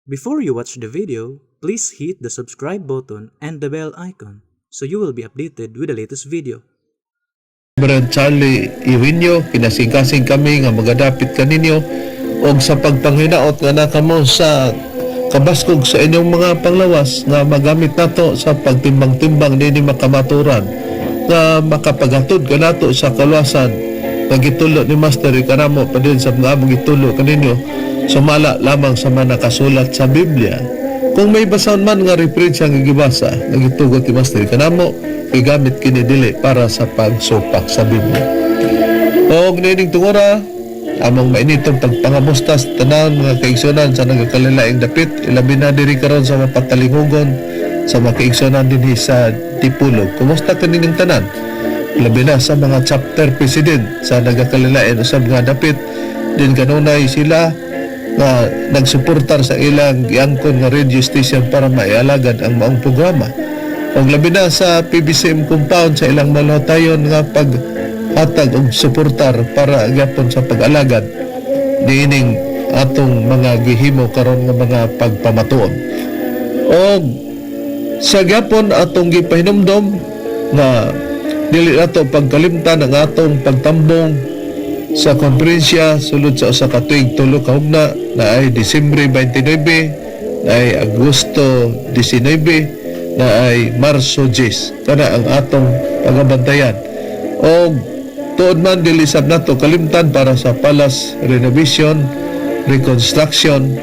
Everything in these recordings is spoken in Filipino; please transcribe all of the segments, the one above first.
Before you watch the video, please hit the subscribe button and the bell icon so you will be updated with the latest video. Brad Charlie Iwinyo, kinasing-kasing kami nga magadapit kaninyo og sa pagpanghinaot nga nakamo sa kabaskog sa inyong mga panglawas nga magamit nato sa pagtimbang-timbang nini makamaturan nga makapaghatod ka nato sa kaluwasan nga gitulo ni Master Ikaramo pa din sa mga abong gitulo kaninyo sumala lamang sa mga nakasulat sa Biblia. Kung may basahan man nga referensya nga gibasa nga gitugot ni Master Ikaramo, igamit kini dili para sa pagsupak sa Biblia. Og nining tungora among mainitong pagpangamusta sa tanan mga kaigsunan sa nagakalilaing dapit, ilabi na diri karon sa mapatalingugon sa mga kaigsunan dinhi sa Dipolog. Kumusta kanining tanan? Ilabi na sa mga chapter president sa nagakalilaing usab nga dapit, din kanunay sila nga nagsuportar sa ilang giangkon nga radio station para maialagad ang maong programa. Og labi na sa PBCM compound sa ilang malutayon nga paghatag og suportar para gyapon sa pag-alagad niining atong mga gihimo karon nga mga pagpamatuon. Og sa gyapon atong gipahinumdom nga dili nato pagkalimtan ang atong pagtambong sa konferensya sulod sa usa ka tuig tulo ka hugna na ay Disyembre 29, na ay Agosto 19, na ay Marso 10. Kana ang atong pagabantayan. O tuod man dilisab nato kalimtan para sa Palace Renovation, Reconstruction,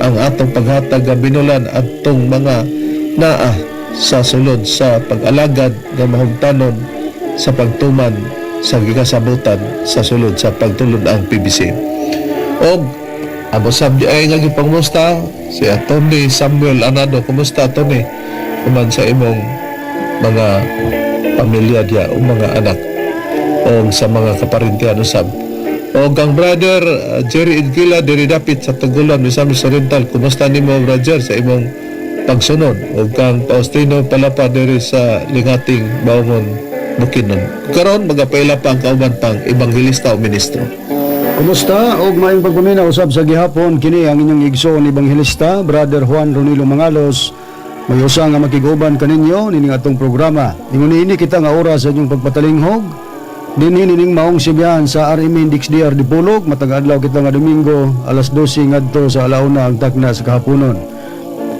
ang atong paghatag nga binulan atong mga naa sa sulod sa pag-alagad nga mahugtanon sa pagtuman sa gigasabutan sa sulod sa pagtulod ang PBC. Og amo sabdi ay nga gipangmusta si Atty. Samuel Anado. Kumusta, Atty.? Kuman sa imong mga pamilya diya o mga anak o sa mga kaparintihan usab. O ang brother Jerry Idkila diri dapit sa Tugulan, Misamis Oriental. Kumusta nimo, brother, sa imong pagsunod? O kang Faustino Palapa diri sa Lingating, Baungon, Bukidnon. Karon magapaila pa ang kauban pang ebanghelista o ministro. Kumusta? Og maayong pagpaminaw usab sa gihapon kini ang inyong igsoon ebanghelista, Brother Juan Ronilo Mangalos. May usa nga makiguban kaninyo nining atong programa. Ingon ini kita nga oras sa inyong pagpatalinghog. Dinhi nining maong sibihan sa RM Index DR Dipolog, matag adlaw kita nga Domingo, alas 12 ngadto sa alauna ang takna sa kahaponon.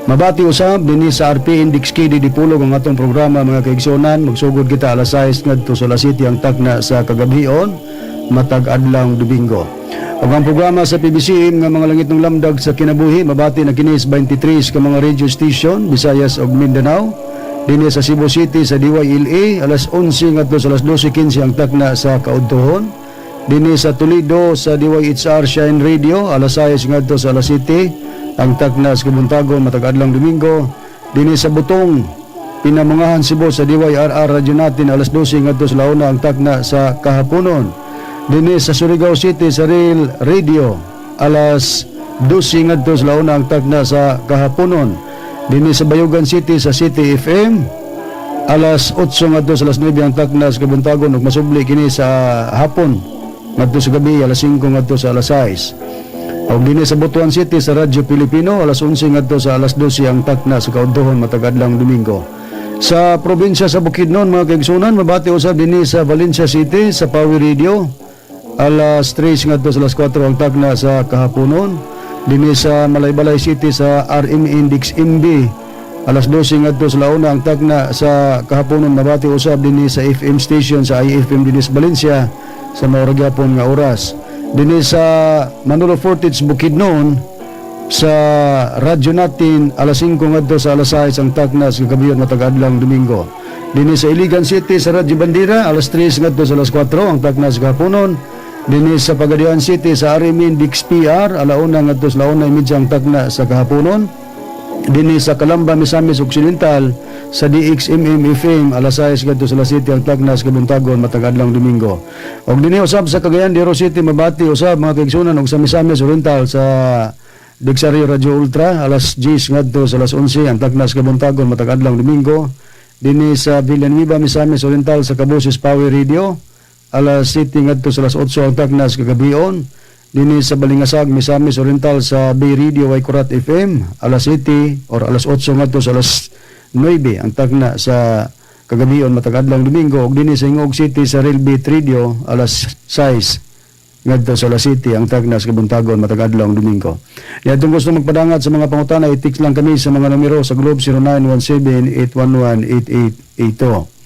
Mabati usab dinhi sa RP Index KD Dipolog ang atong programa, mga kaigsonan. Magsugod kita alas 6 ngadto sa alas 7 ang takna sa kagabion, matag adlaw Domingo. Ug ang programa sa PBCM nga mga langit ng lamdag sa kinabuhi, mabati na kinis 23 ka mga radio station Visayas ug Mindanao. Dinhi sa Cebu City sa DYLA alas 11 ngadto sa alas 12:15 ang takna sa kaudtohon. Dinhi sa Toledo sa DYHR Shine Radio alas 6 ngadto sa alas 7 ang takna sa Kabuntagon, matag adlaw Domingo. Dinhi sa Butong Pinamungahan, Cebu sa DYRR Radio natin alas 12 ngadto sa launa ang takna sa kahaponon. Dinhi sa Surigao City sa Real Radio alas 12 ngadto sa launa ang takna sa kahaponon. Dinhi sa Bayugan City sa City FM alas 8 ngadto sa alas 9 ang takna sa Kabuntagon, ug masubli kini sa hapon ngadto sa gabi alas 5 ngadto sa alas 6. Og dinhi sa Butuan City sa Radyo Pilipino alas 11 ngadto sa alas 12 ang takna sa kaudtohon, matag adlaw Domingo. Sa probinsya sa Bukidnon, mga kaigsunan, mabati usab dinhi sa Valencia City sa Power Radio alas 3 ngadto sa alas 4 ang takna sa kahaponon. Dinhi sa Malaybalay City sa RM Index MB alas 12 ngadto sa launa ang takna sa kahaponon. Mabati usab dinhi sa FM station sa IFM dinhi sa Valencia sa mauragyapon nga oras. Dinhi sa Manolo Fortich Bukidnon sa radyo natin alas 5 ngadto sa alas 6 ang takna sa kagabion, matag adlaw Domingo. Dinhi sa Iligan City sa Radyo Bandira alas 3 ngadto sa alas 4 ang takna sa kahaponon. Dinhi sa Pagadian City sa RM Index PR alauna ngadto sa launa imidya ang takna sa kahaponon. Dinhi sa Calamba, Misamis Occidental sa DXMM FM alas 6 ngadto sa alas 7 ang takna sa Kabuntagon, matag adlaw Domingo. Og dinhi usab sa Cagayan de Oro City, mabati usab mga kaigsunan og sa Misamis Oriental sa Digsario Radio Ultra alas 10 ngadto sa alas 11 ang takna sa Kabuntagon, matag adlaw Domingo. Dinhi sa Villanueva, Misamis Oriental sa Cabuses Power Radio alas 7 ngadto sa alas 8 ang takna sa kagabion. Dini sa Balingasag, Misamis Oriental sa Bay Radio Waikurat FM alas 7 or alas 8 ngadto sa alas 9 ang tagna sa kagabion matag adlang Domingo ug dinhi sa Ingog City sa Real Beat Radio alas 6 ngadto sa alas 7 ang tagna sa kabuntagon matag adlang Domingo. Ya kung gusto magpadangat sa mga pangutana i-text lang kami sa mga numero sa Globe 0917-811-8882.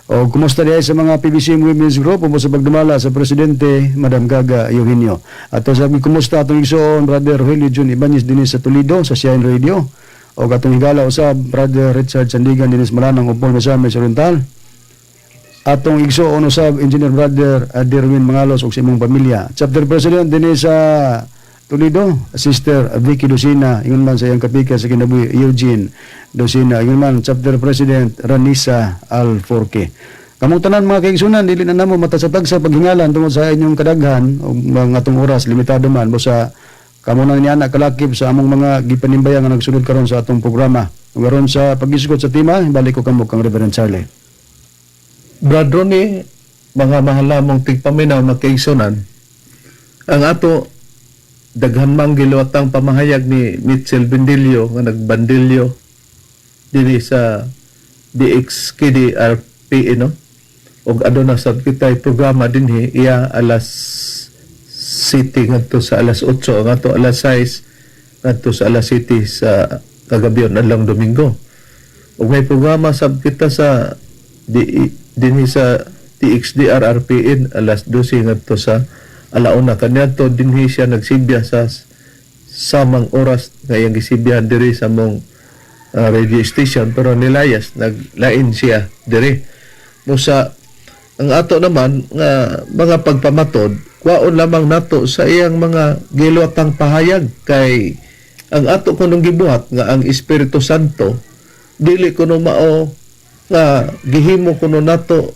O kumusta diay sa mga PBC Women's Group o sa pagdumala sa Presidente Madam Gaga Eugenio. At sabi kumusta atong igsoon Brother Rogelio Jun Ibanez dinis sa Toledo sa Shine Radio. O katong higala usab Brother Richard Sandigan dinis Malanang upon Misamis Oriental. Atong igsoon usab Engineer Brother Derwin Mangalos ug sa imong pamilya. Chapter President dinis sa Toledo, Sister Vicky Dosina, ingon man sa iyang kapika sa kinabuhi Eugene Dosina, ingon man Chapter President Ranisa Alforque. Kamong tanan mga kaigsunan, dili na namo matasatag sa paghingalan tungod sa inyong kadaghan o mga atong oras limitado man busa kamo nang niana kalakip sa among mga gipanimbayang nga nagsunod karon sa atong programa. Karon sa pag-isgot sa tema, balik ko kamo kang Reverend Charlie. Brad Ronnie, mga mahalamong tigpaminaw magkaigsunan, ang ato daghan mang giluwatang pamahayag ni Mitchell Bendilio nga nagbandilyo diri sa DXKDRP no og aduna sab kitay programa dinhi iya alas 7 ngadto sa alas 8 ngadto alas 6 ngadto sa alas 7 sa kagabion adlang Domingo og may programa sab kita sa dinhi sa DXDRRPN alas 12 ngadto sa alauna kaniadto dinhi siya nagsibya sa samang oras nga iyang gisibyahan diri sa mong radio station pero nilayas naglain siya diri musa ang ato naman nga mga pagpamatod kwaon lamang nato sa iyang mga giluwatang pahayag kay ang ato kunong gibuhat nga ang Espiritu Santo dili kuno mao nga gihimo kuno nato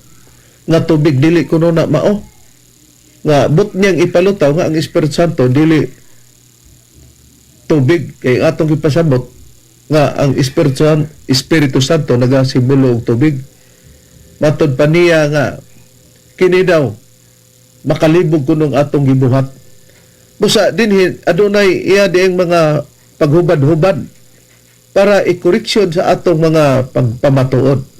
nga tubig dili kuno na mao nga but niyang ipalutaw nga ang Espiritu Santo dili tubig kay atong ipasabot nga ang Espiritu Santo nagasimbolo og tubig matod pa niya nga kini daw makalibog kunong atong gibuhat busa dinhi adunay iya dieng mga paghubad-hubad para i-correction sa atong mga pagpamatuod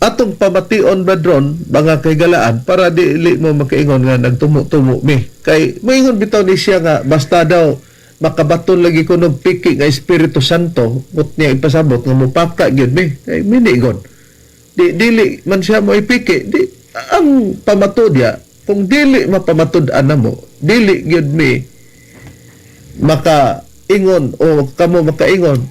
atong pamation badron mga kaygalaan para dili mo makaingon nga nagtumo-tumo mi kay moingon bitaw ni siya nga basta daw makabaton lagi ko ng piki nga Espiritu Santo mut niya ipasabot nga mupaka gyud mi kay minigon dili man siya mo ipiki di ang pamatod ya kung dili mapamatud-an namo dili gyud mi makaingon o kamo makaingon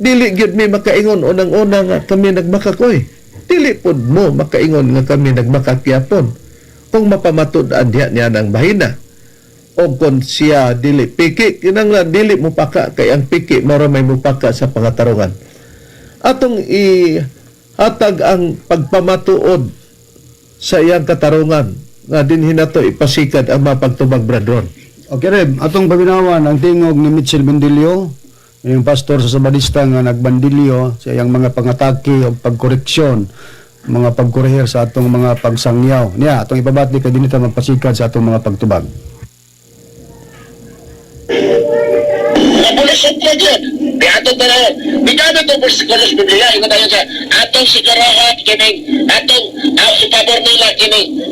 dili gyud mi makaingon unang-una nga kami nagmakakoy dili pod mo makaingon nga kami nagmakakyapon kung mapamatud-an niya ng bahina o kung siya dili piki kinanglan dili mo paka kay ang piki mara may mupaka sa pangatarungan atong ihatag ang pagpamatuod sa iyang katarungan nga dinhi nato ipasikad ang mapagtubag bradron. Okay Reb, atong pabinawan ang tingog ni Mitchell Bendilio yung pastor sa Sabadista nga nagbandilyo sa iyang mga pangatake o pagkoreksyon, mga pagkorehir sa atong mga pagsangyaw. Niya, atong ipabati kay dinita magpasikad sa atong mga pagtubag. Nabulisot na dyan. Di ato na bigano itong versikulos Biblia. Ingat tayo sa atong sigarahan kining, atong ipabor nila kining,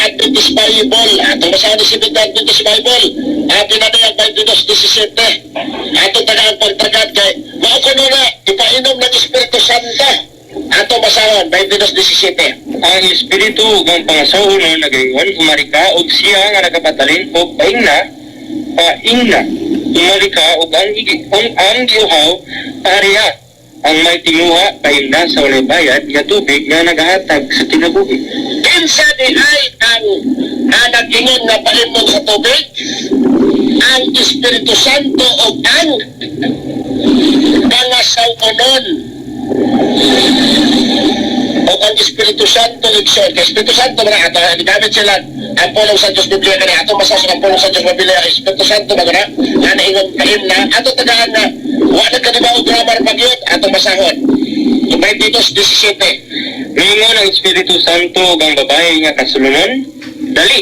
Adventist Bible atong basahan ni Sibida Adventist Bible pinadayag 22:17 atong tagaan pagtagad kay mao kuno na ipainom ng Espiritu Santo atong basahan 22:17 ang Espiritu ng pangasaunon nagaingon umarika og siya nga nagapatalin og paingna umarika og ang giuhaw pariha ang may tinguha paingna sa walay bayad nga tubig nga nagahatag sa kinabuhi. Kinsa ni ay ang nag-ingon na palimon sa tubig ang Espiritu Santo o ang pangasaunon o ang Espiritu Santo Igsoon. Kaya Espiritu Santo mga ato, gamit sila ang pulong sa Diyos Biblia ka na ato masasok ang pulong sa Diyos Biblia ang Espiritu Santo mga na naingon kahim na ato tagaan na wala ka diba o grammar pagyot ato masahon 22:17 Mingon ang Espiritu Santo ug ang babae nga kasulunon dali.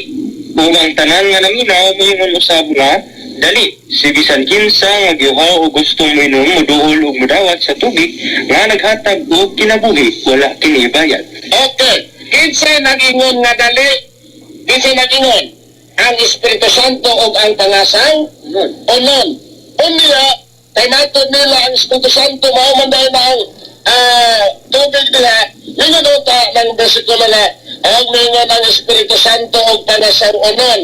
Kung ang tanan nga naminaw, moingon usab nga, dali. Si bisan kinsa nga giuhaw o gustong minom, muduol o mudawat sa tubig, nga naghatag o kinabuhi, wala kini bayad. Okay. Kinsa nag-ingon nga dali? Kinsa nag-ingon? Ang Espiritu Santo o ang pangasaw? O nun? Unya, kay natod nila ang Espiritu Santo, maumanday na ang tubig nila. Yung ta ng bersikulo na, ang mingon ang Espiritu Santo o pangasaw o nun?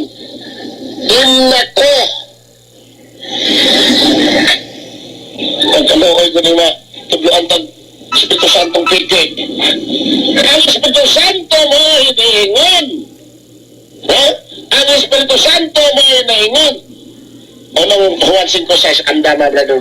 Inako. Ang kaluoy ko nila, tubluan tag Espiritu Santong pigit. Ang Espiritu Santo mo hinihingon. Ang Espiritu Santo mo hinihingon. Unang Juan 5:6 ang dama na doon.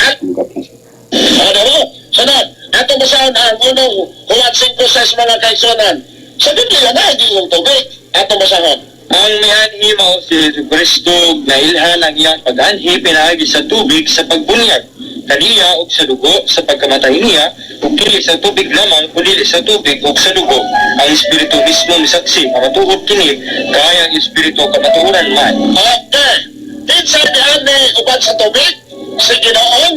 At ano mo? Sunod. Ato basahan ang unang Juan 5:6 mga kaisunan. Sa Biblia na yung tubig. Ato basahan. Ang mianhi mao si Kristo na ilhan ang iyang pag-anhi pinaagi sa tubig sa pagbunyag kaniya ug sa dugo sa pagkamatay niya ug dili sa tubig lamang kundi sa tubig ug sa dugo. Ang Espiritu mismo misaksi nga matuod kini kaya ang Espiritu kamatuoran man. Okay. Kinsa diani uban sa tubig? Si Ginoong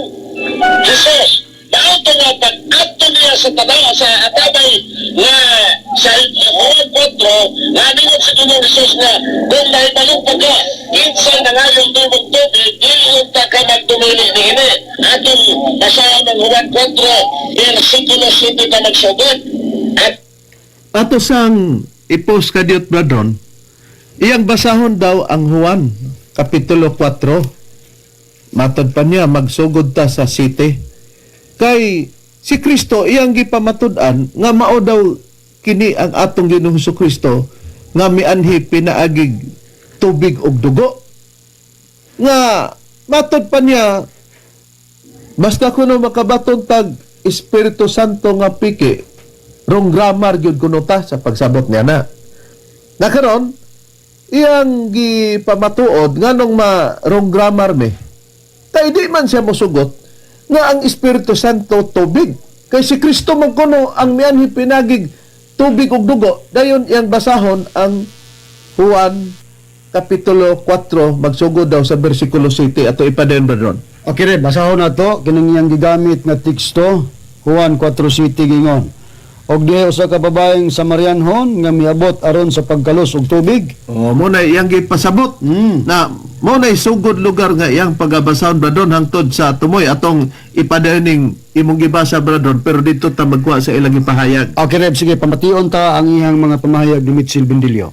Jesus. Nauto nga pag-ato niya sa tanaw sa atabay nga sa Juan 4 nga ningon si Ginoong Jesus nga kung nahibalong pagka kinsa na nga yung tubog tubig iyong ta ka magtumili ni hini. Atong basahan ng Juan 4 versikulo 7 ka magsugod. At Ato sang ipos kadiyot bradron, iyang basahon daw ang Juan, Kapitulo 4. Matod pa niya, magsugod ta sa city. Kay si Kristo, iyang gipamatud-an, nga mao daw kini ang atong Ginoong Hesukristo, nga mianhi pinaagig tubig ug dugo. Nga, matod pa niya, basta kuno makabaton tag Espiritu Santo nga piki, wrong grammar gyud kuno ta sa pagsabot niya na. Nakaron, iyang gipamatuod nganong wrong grammar ni. Kay di man siya mosugot nga ang Espiritu Santo tubig. Kay si Kristo man kuno ang mianhi pinagig tubig ug dugo. Dayon iyang basahon ang Juan Kapitulo 4 magsugod daw sa bersikulo 7 ato ipadayon brodron. Okay rin, basahon na to, kining iyang gigamit nga teksto, Juan 4:7 gingon. Og diha usa ka babaeng Samarianhon nga miabot aron sa pagkalos og tubig. Oh, mo na iyang gipasabot na mo na sugod lugar nga iyang pagabasahon brodron hangtod sa tumoy atong ipadayon ning imong gibasa brodron pero dito ta magkuha sa ilang ipahayag. Okay rin, sige, pamation ta ang iyang mga pamahayag ni Mitchell Bendilio.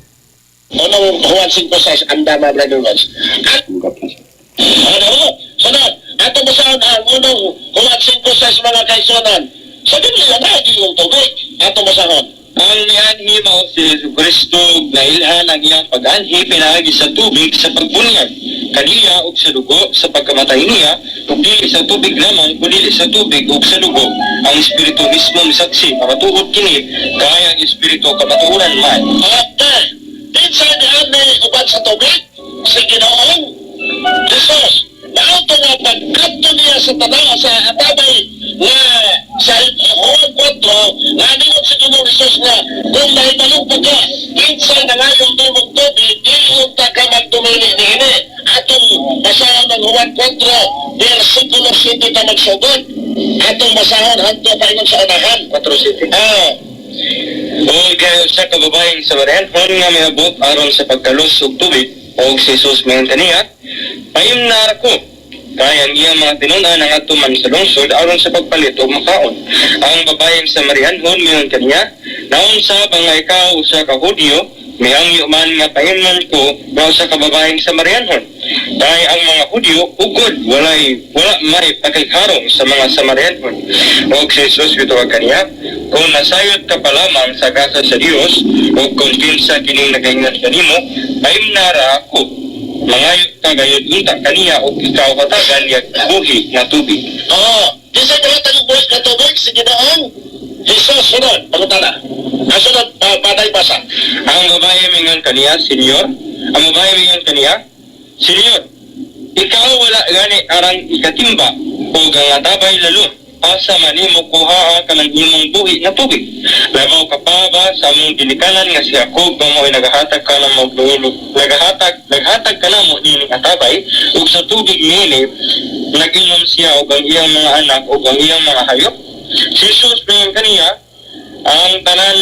unang Juan 5:6 ang dama na doon. At ano mo? Sunod. Ato basahan ang unang Juan 5:6 mga kaisunan. Sa Biblia na yung tubig. Ato basahan. Ang mianhi mao si Kristo na ilhan ang iyang pag-anhi pinaagi sa tubig sa pagbunyag kaniya ug sa dugo sa pagkamatay niya ug dili sa tubig lamang kundi sa tubig ug sa dugo. Ang Espiritu mismo misaksi nga matuod kini kaya ang Espiritu kamatuoran man. Okay. Kinsa diani uban sa tubig? Si Ginoong Jesus. Nauto nga pag-ato niya sa tanaw sa atabay nga sa Juan 4 nga ningon si Ginoong Jesus nga kung nahibalong pagka kinsa na nga yung tubog tubig iyong ta ka magtumili ni hini. Atong basahan ng Juan 4 versikulo 7 ka magsugod. Atong basahan hanto pa ingon sa unahan 4:7. O kayo sa kababaeng Samarianhon nga miabot aron sa pagkalos og tubig o si Jesus mayon kaniya payimnar ko kaya ang iyang mga tinunan ang ato man sa lungsod aron sa pagpalit o makaon. Ang babaeng Samarianhon mayon kaniya naon sa nga ikaw usa ka Hudyo mihangyo man nga pahimnon ko na usa ka babaeng Samarianhon. Dahil ang mga Hudyo ugod wala may pakikharong sa mga Samarianhon. O si Jesus bitawag kaniya kung nasayod ka pa lamang sa gasa sa Dios o kung kinsa kining nagaingat kanimo pahimnara ako mangayot ka gayud unta kaniya o ikaw katagan niya buhi nga tubig. Kinsa daw tayo buhay ka tubig si Ginoong Jesus. Sunod, pagutana. Ang sunod, patay basa. Ang babae mingon kaniya, Senyor. Ang babae mingon kaniya, Senyor, ikaw wala gani arang ikatimba o gangatabay lalo. asa man imo kuhaa ka ng imong buhi nga tubig. Labaw ka pa ba sa among ginikanan nga si Jacob nga mo'y nagahatag ka na mo naghatag ka na mo nining atabay ug sa tubig niini nag-inom siya ug ang iyang mga anak ug ang iyang mga hayop. Si Jesus pingon kaniya ang tanan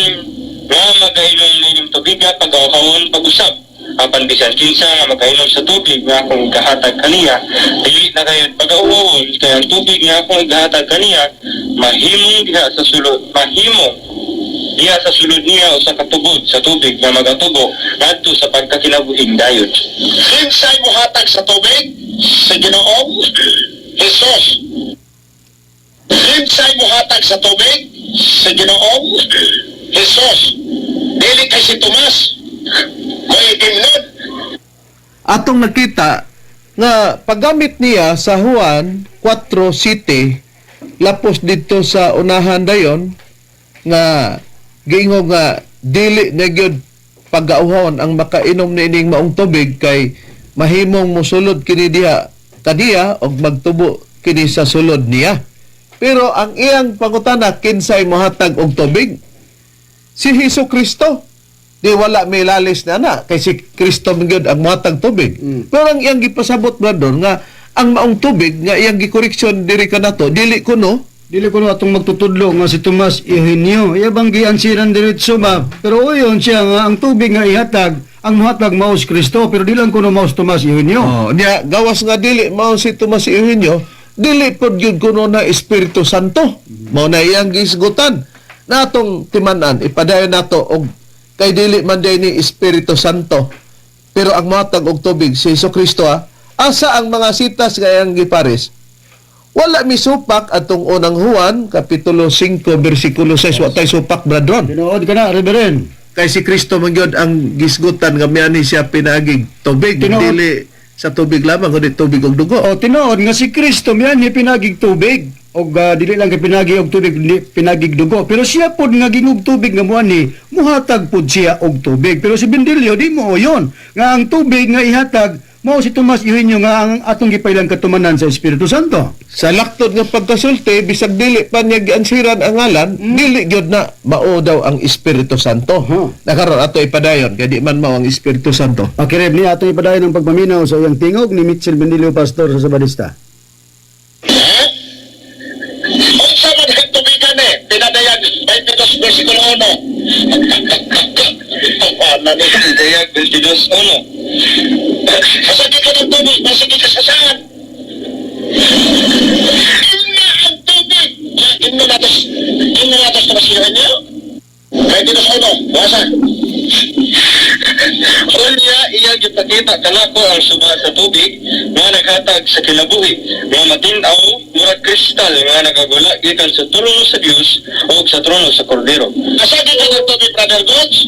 nga magainom nining tubig nga pag-awhawon pag-usab. Apan bisan kinsa nga magainom sa tubig nga akong igahatag kaniya, dili na kayo pag-awon kaya ang tubig nga akong igahatag kaniya, mahimong diha sa sulod niya o sa katubod sa tubig nga magatubo ngadto sa pagkakinabuhing dayon. Kinsay mo hatag sa tubig? Sa Ginoong Jesus. Kinsay mo hatag sa tubig? Sa Ginoong Jesus. Dili kay si Tomas. May timnod. Atong nakita nga paggamit niya sa Juan 4:7 lapos dito sa unahan dayon nga giingog nga dili na gyud pag-auhon ang makainom niining maong tubig kay mahimong mosulod kini diha kadiya og magtubo kini sa sulod niya. Pero ang iyang pangutana kinsay mohatag og tubig? Si Hesukristo. Di wala may lalis na kay si Kristo gyud ang mohatag tubig. Pero ang iyang gipasabot brother nga ang maong tubig nga iyang gikoreksyon diri kanato dili kuno atong magtutudlo nga si Tomas Eugenio. Iya bang giansiran diretso ba? Pero uyon siya nga ang tubig nga ihatag, ang muhatag maos Kristo, pero di lang kuno maos Tomas Eugenio. Niya gawas nga dili mao si Tomas Eugenio, dili pod gyud kuno na Espiritu Santo. Mao na iyang gisgutan. Natong timan-an ipadayon nato og kay dili man day ni Espiritu Santo. Pero ang mohatag og tubig si Hesukristo asa ang mga sitas nga iyang gipares. Wala misupak atong unang Juan, Kapitulo 5, versikulo 6. Wa tay supak, bradron. Tinood ka na, Reverend. Kay si Kristo man gyud ang gisgutan nga miani siya pinagig tubig. Dili sa tubig lamang, kundi tubig og dugo. O, tinood nga si Kristo miyan ni pinagig tubig. O dili lang kay pinagig og tubig, pinagig dugo. Pero siya pod nga gingog tubig nga muan ni, muhatag pod siya og tubig. Pero si Bendelio, di mo yon. Nga ang tubig nga ihatag, mao si Tomas Eugenio nga ang atong gipailang katumanan sa Espiritu Santo. Sa laktod nga pagkasulti, bisag dili pa niya giansiran ang ngalan, dili gyud na mao daw ang Espiritu Santo. Nakaroon ato ipadayon, kaya di man mao ang Espiritu Santo. Pakireb ni atong ipadayon ng pagpaminaw sa iyang tingog ni Mitchell Bendelio, Pastor sa Sabadista. Unsa man ang tubigan pinadayan 22 versikulo 1. Dayag 22:1. Masakit ka ng tubig, masakit ka sa saan? Inna ang tubig. Inna natos na masiyahan niyo? 22:1. Basa. Unya iyang gipakita kanako ang suba sa tubig nga naghatag sa kinabuhi nga matin-aw murag kristal nga nagagula gikan sa trono sa Dios o sa trono sa Kordero. Asa ka ng tubig, Brother Gods?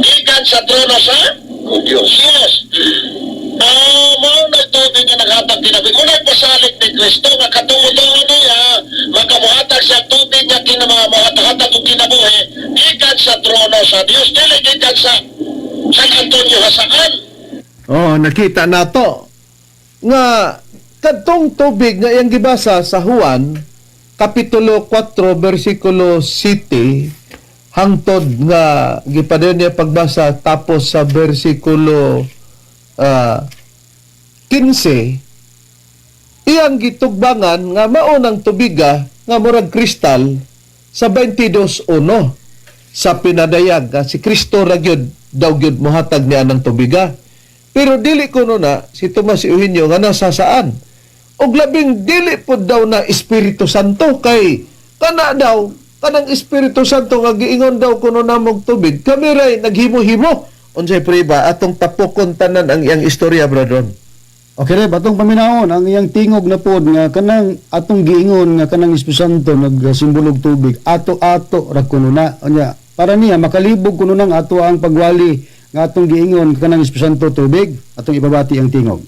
Ikan sa trono sa Dios. Diyos. Mao nagtubig nga naghatag kinabuhi. Kung nagpasalit ni Kristo nga katungod-tungod niya, magkamuhatag siya tubig nga kinamahatag o kinabuhi, ikan sa trono sa Diyos. Dili ikan sa San Antonio Hasaan. Nakita nato nga kadtong tubig nga iyang gibasa sa Juan Kapitulo 4 versikulo 7 hangtod nga gipadayon niya pagbasa tapos sa versikulo 15 iyang gitugbangan nga maunang tubiga nga murag kristal sa 22:1 sa pinadayag nga si Kristo ra gyud daw gyud mohatag niya ng tubiga. Pero dili kuno na si Tomas Eugenio nga nasa saan. Og labing dili pod daw na Espiritu Santo kay kanang Espiritu Santo nga giingon daw kuno namog tubig. Kami ray naghimo-himo. Unsay priba atong tapokon tanan ang iyang istorya, brodron. Okay, Reb, atong paminahon ang iyang tingog na pod nga kanang atong giingon nga kanang Espiritu Santo nagsimbolog tubig. Ato-ato ra kuno na. Unya, para niya makalibog kuno nang ato ang pagwali nga atong giingon kanang Espiritu Santo tubig, atong ibabati ang tingog.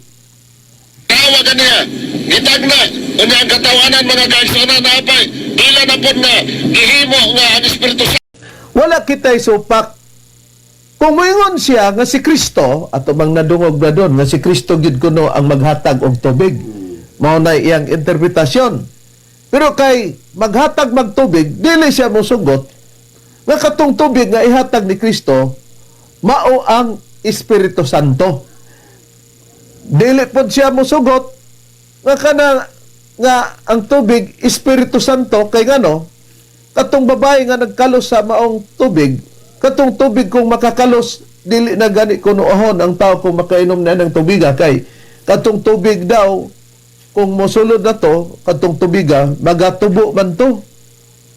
Tawagan niya, gitag na, unya ang katawanan mga kaigsunan na apay, ila na po na, gihimo nga ang Espiritu Santo. Wala kitay supak. Kung moingon siya nga si Kristo, ato bang nadungog na doon, nga si Kristo gid kuno ang maghatag og tubig. Mao na iyang interpretasyon. Pero kay maghatag magtubig, dili siya mosugot nga katong tubig nga ihatag ni Kristo mao ang Espiritu Santo. Dili pod siya mosugot nga nga ang tubig Espiritu Santo kay ngano katong babae nga nagkalos sa maong tubig, katong tubig kung makakalos dili na gani kunoahon ang tao kung makainom na ng tubiga kay katong tubig daw kung mosulod na to katong tubiga magatubo man to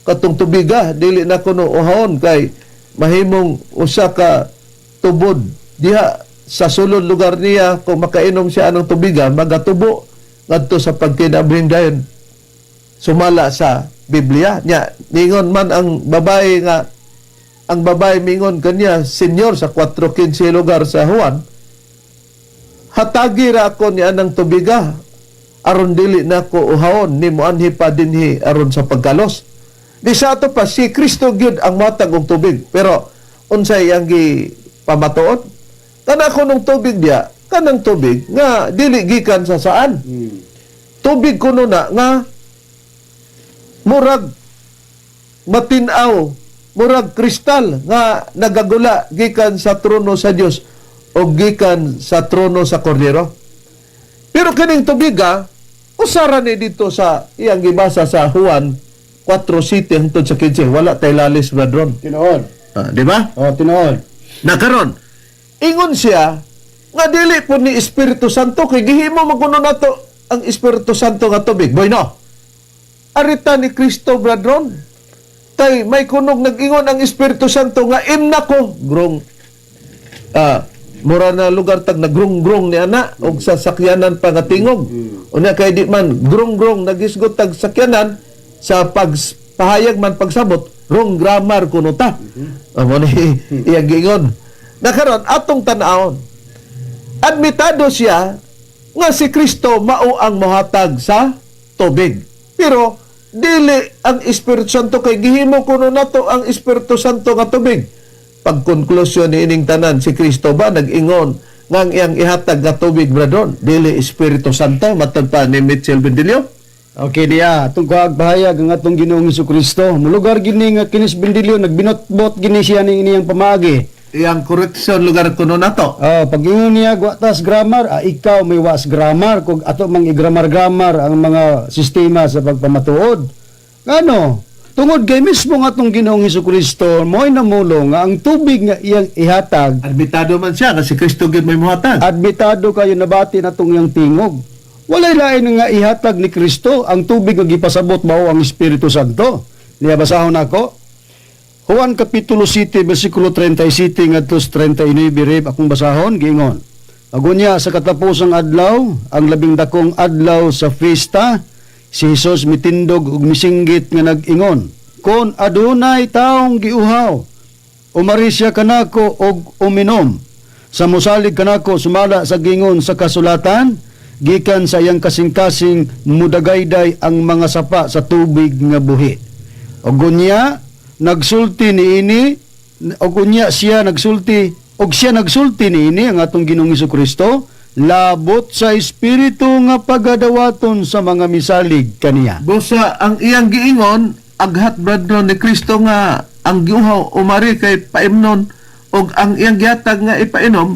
katong tubiga dili na kunoahon kay mahimong usa ka tubod diha sa sulod lugar niya kung makainom siya ng tubiga magatubo ngadto sa pagkinabring dayon sumala sa Biblia nya ningon man ang babae mingon kanya senyor sa 4:15 lugar sa Juan hatagi ra ako niya ng tubiga aron dili na ko uhawon ni moanhi pa dinhi aron sa pagkalos di sa ato pa si Kristo gyud ang matag og tubig pero unsay ang gi pamatuod kana ko nung tubig dia kanang tubig nga dili gikan sa saan tubig kuno na nga murag matinaw murag kristal nga nagagula gikan sa trono sa Dios o gikan sa trono sa Kordero. Pero kining tubiga usara ni dito sa iyang gibasa sa Juan 4:7 hangtod sa 15 wala tay lalis bradron. Tinuod. Di ba? Oh, tinuod. Nakaron ingon siya nga dili po ni Espiritu Santo kay gihimo maguno nato ang Espiritu Santo nga tubig. Boy no. Arita ni Kristo bradron. Kay may kunog nag-ingon ang Espiritu Santo nga imna ko grong mura na lugar tag nagrong-grong ni ana og sa sakyanan pa nga tingog. Unya kay di man grong-grong nagisgot tag sakyanan sa pagpahayag man pagsabot wrong grammar kuno ta. Amo ni iyang giingon. Nakaron atong tan-awon. Admitado siya nga si Kristo mao ang mohatag sa tubig. Pero dili ang Espiritu Santo kay gihimo kuno nato ang Espiritu Santo nga tubig. Pagkonklusyon ni ining tanan si Kristo ba nag-ingon nga ang iyang ihatag nga tubig bradon dili Espiritu Santo matag pa ni Mitchell Bendilio. Okay diya, atong kahagbahayag ang atong Ginoong Hesukristo. Mulugar gini nga kinis Bendilio nagbinot-bot gini siya ning iniyang pamaagi. Iyang koreksyon lugar kuno nato. Pag ingon niya watas grammar, ikaw may was grammar kung ato mang i-grammar ang mga sistema sa pagpamatuod. Ano? Tungod kay mismo nga atong Ginoong Hesukristo mo'y namulong nga ang tubig nga iyang ihatag. Admitado man siya nga si Kristo gyud may mohatag. Admitado kayo nabati natong iyang tingog. Walay lain nga ihatag ni Kristo ang tubig nga gipasabot mao ang Espiritu Santo. Niya basahon ako. Juan Kapitulo 7, versikulo 37 ngadto 39 rib akong basahon giingon. Agunya sa katapusang adlaw, ang labing dakong adlaw sa fiesta, si Jesus mitindog ug misinggit nga nag-ingon, "Kon adunay taong giuhaw, umari siya kanako og uminom. Sa mosalig kanako sumala sa gingon sa kasulatan, gikan sa iyang kasing-kasing mudagayday ang mga sapa sa tubig nga buhi." Agunya nagsulti ni ini og unya siya nagsulti ni ini ang atong Ginoong Hesukristo labot sa espiritu nga pagadawaton sa mga misalig kaniya. Busa ang iyang giingon aghat bradron ni Kristo nga ang giuhaw umari kay paimnon og ang iyang gihatag nga ipainom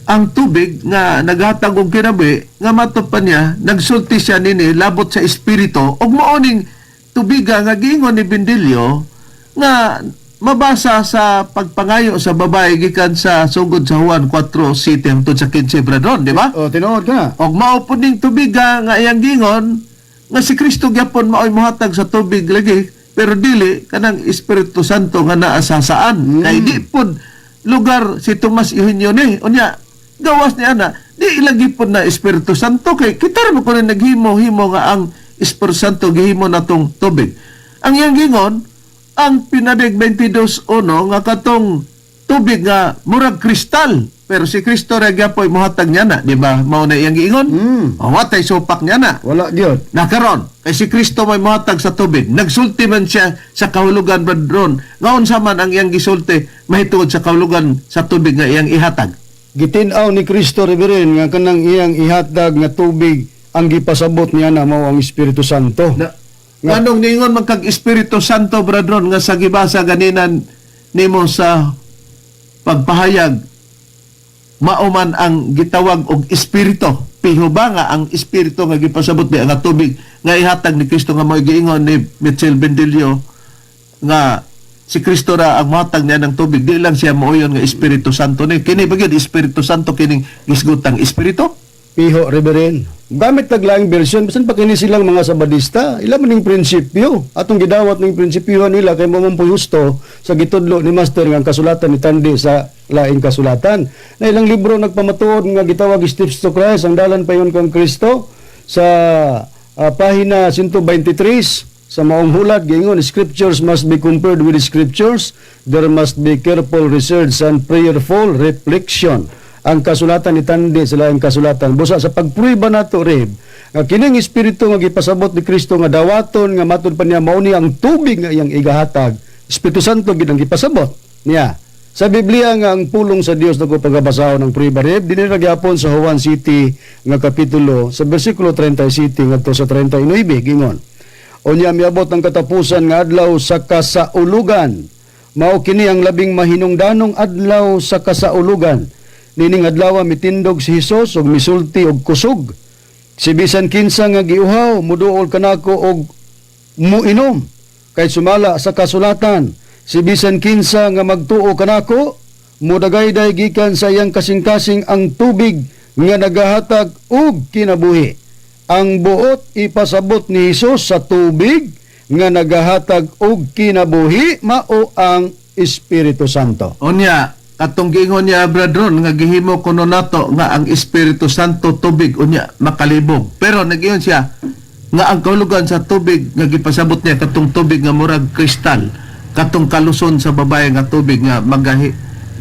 ang tubig nga naghatag og kinabi nga matupan niya nagsulti siya nini labot sa espiritu og maoning tubiga nga giingon ni Bendilio nga mabasa sa pagpangayo sa babae gikan sa sugod sa Juan 4:7 hangtod sa 15 bradron, di ba? Tinuod ka na. Og mao pud ning tubiga nga iyang gingon nga si Kristo gyapon mao'y mohatag sa tubig lagi pero dili kanang Espiritu Santo nga naa sa saan. Kay di pud lugar si Tomas Eugenio ni unya gawas ni ana di lagi pud na Espiritu Santo kay kita mo kuno naghimo-himo nga ang Espiritu Santo gihimo natong tubig. Ang iyang gingon ang pinadig 22:1 nga katong tubig nga murag kristal pero si Kristo ra gyapon mohatag niya na, di ba? Mao na iyang giingon. Watay supak niya na. Wala gyud. Nakaron kay si Kristo may mohatag sa tubig. Nagsulti man siya sa kahulugan bradron. Ngaon sa man ang iyang gisulti mahitungod sa kahulugan sa tubig nga iyang ihatag. Gitin-aw ni Kristo Reverend nga kanang iyang ihatag nga tubig ang gipasabot niya na mao ang Espiritu Santo. Nganong ningon man kag Espiritu Santo bradron nga sa gibasa ganinan nimo sa pagpahayag mauman ang gitawag og espiritu. Piho ba nga ang espiritu nga gipasabot di nga tubig nga ihatag ni Kristo nga mo'y giingon ni Mitchell Bendilio nga si Kristo ra ang matag niya ng tubig, di lang siya mooyon nga Espiritu Santo ni. Kini ba gyud Espiritu Santo kining gisgutang espiritu? Piho, Reverend. Gamit taglaing version, bisan pa kini silang mga sabadista, ila man ning prinsipyo. Atong gidawat ning prinsipyo nila kay mamampoy husto sa gitudlo ni Master nga ang kasulatan ni Tandi sa laing kasulatan. Na ilang libro nagpamatuod nga gitawag Steps to Christ, ang dalan payon kang Kristo sa pahina 123 sa maong hulat gingon, scriptures must be compared with scriptures. There must be careful research and prayerful reflection. Ang kasulatan ni Tandi sila ang kasulatan. Busa sa pagpruiba nato Reb, nga kining espiritu nga gipasabot ni Kristo nga dawaton nga matud pa niya mauni ang tubig nga iyang igahatag. Espiritu Santo gid ang gipasabot niya. Sa Biblia nga ang pulong sa Dios nako pagabasahon ng pruiba Reb, dinhi ra gyapon sa Juan City nga kapitulo sa bersikulo 37 ngadto sa 39 gingon. Unya miabot ang katapusan nga adlaw sa kasaulugan. Mao kini ang labing mahinungdanong adlaw sa kasaulugan. Nining adlaw mitindog si Hesus og misulti og kusog. Si bisan kinsa nga giuhaw muduol kanako og muinom kay sumala sa kasulatan. Si bisan kinsa nga magtuo kanako mudagayday gikan sa iyang kasing-kasing ang tubig nga nagahatag og kinabuhi. Ang buot ipasabot ni Hesus sa tubig nga nagahatag og kinabuhi mao ang Espiritu Santo. Unya, katong giingon niya bradron nga gihimo kuno nato nga ang Espiritu Santo tubig unya makalibog. Pero nagingon siya nga ang kahulugan sa tubig nga gipasabot niya katong tubig nga murag kristal, katong kaluson sa babae nga tubig nga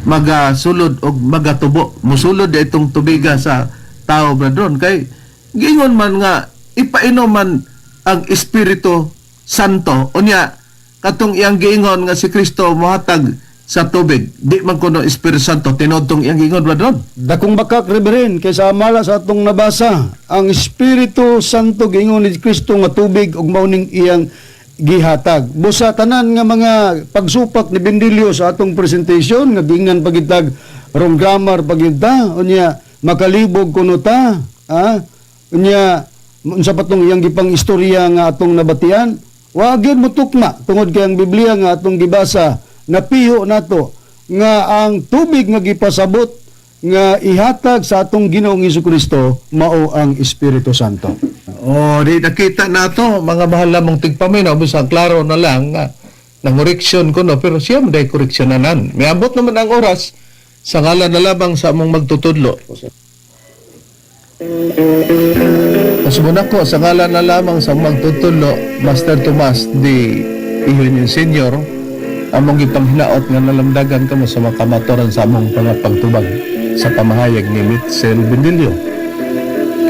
magasulod og magatubo. Musulod itong tubiga sa tao bradron kay giingon man nga ipainom man ang Espiritu Santo unya katong iyang giingon nga si Kristo mohatag sa tubig, di man kuno Espiritu Santo tinodtong iyang giingon ba doon? Dakong bakak, Reverend, kaysa amala sa atong nabasa, ang Espiritu Santo giingon ni Kristo nga tubig ug mauning iyang gihatag. Busa tanan nga mga pagsupak ni Bendilio sa atong presentation nga gingan pagitag wrong grammar pagita, unya makalibog kuno ta, unya unsa patong iyang gipang istorya nga atong nabatian, wa gyud mo tukma tungod kay ang Biblia nga atong gibasa napiho nato nga ang tubig nga gipasabot nga ihatag sa atong Ginoong Hesukristo mao ang Espiritu Santo. Di nakita nato mga mahal lamang tigpaminaw bisan klaro na lang nga nangoreksyon ko no pero siya mo day koreksyonanan. Miabot naman ang oras sa ngalan na labang sa among magtutudlo. Pasubon ako sa ngalan na lamang sa magtutudlo Master Tomas di Ihon Senior among ipanghinaot nga nalamdagan kamo sa makamatoran sa among pagtubag sa pamahayag ni Mitchell Bendilio.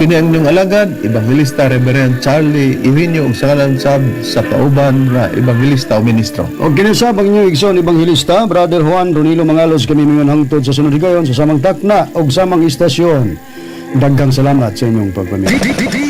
Kini ang inyong alagad, Evangelista Reverend Charlie Ivinyo ug sa ngalan sa kauban nga Evangelista o Ministro. O kinusab ang inyong igsoon Evangelista, Brother Juan Ronilo Mangalos kami mingon hangtod sa sunod higayon sa samang takna o samang istasyon. Daghang salamat sa inyong pagpamilya.